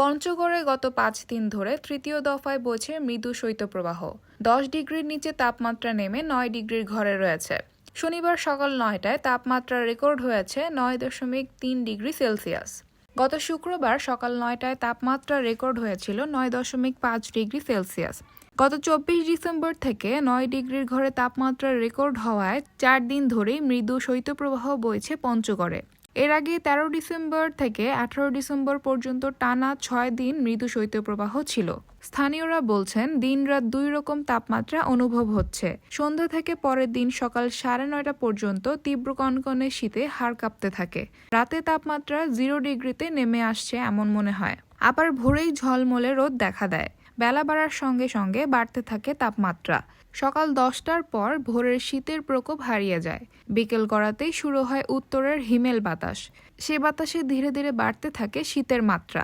পঞ্চগড়ে গত ৫ দিন ধরে তৃতীয় দফায় বইছে মৃদু শৈত্যপ্রবাহ। ১০ ডিগ্রির নিচে তাপমাত্রা নেমে ৯ ডিগ্রির ঘরে রয়েছে। শনিবার সকাল ৯টায় তাপমাত্রা রেকর্ড হয়েছে ৯.৩ ডিগ্রি সেলসিয়াস। গত শুক্রবার সকাল ৯টায় তাপমাত্রা রেকর্ড হয়েছিল ৯.৫ ডিগ্রি সেলসিয়াস। গত ২৪ ডিসেম্বর থেকে ৯ ডিগ্রির ঘরে তাপমাত্রা রেকর্ড হওয়ায় ৪ দিন ধরেই মৃদু শৈত্যপ্রবাহ বইছে পঞ্চগড়ে। এর আগে ১৩ ডিসেম্বর থেকে ১৮ ডিসেম্বর পর্যন্ত টানা ৬ দিন মৃদু শৈত্যপ্রবাহ ছিল। স্থানীয়রা বলছেন, দিন-রাত দুই রকম তাপমাত্রা অনুভব হচ্ছে। সন্ধ্যা থেকে পরের দিন সকাল ৯:৩০ পর্যন্ত তীব্র কনকনে শীতে হাড় কাঁপতে থাকে। রাতে তাপমাত্রা 0 ডিগ্রিতে নেমে আসছে এমন মনে হয়। আবার ভোরেই ঝলমলে রোদ দেখা দেয়। বেলা বাড়ার সঙ্গে সঙ্গে বাড়তে থাকে তাপমাত্রা। সকাল ১০টার পর ভোরের শীতের প্রকোপ হারিয়ে যায়। বিকেল গড়াতেই শুরু হয় উত্তরের হিমেল বাতাস। সে বাতাসে ধীরে ধীরে বাড়তে থাকে শীতের মাত্রা।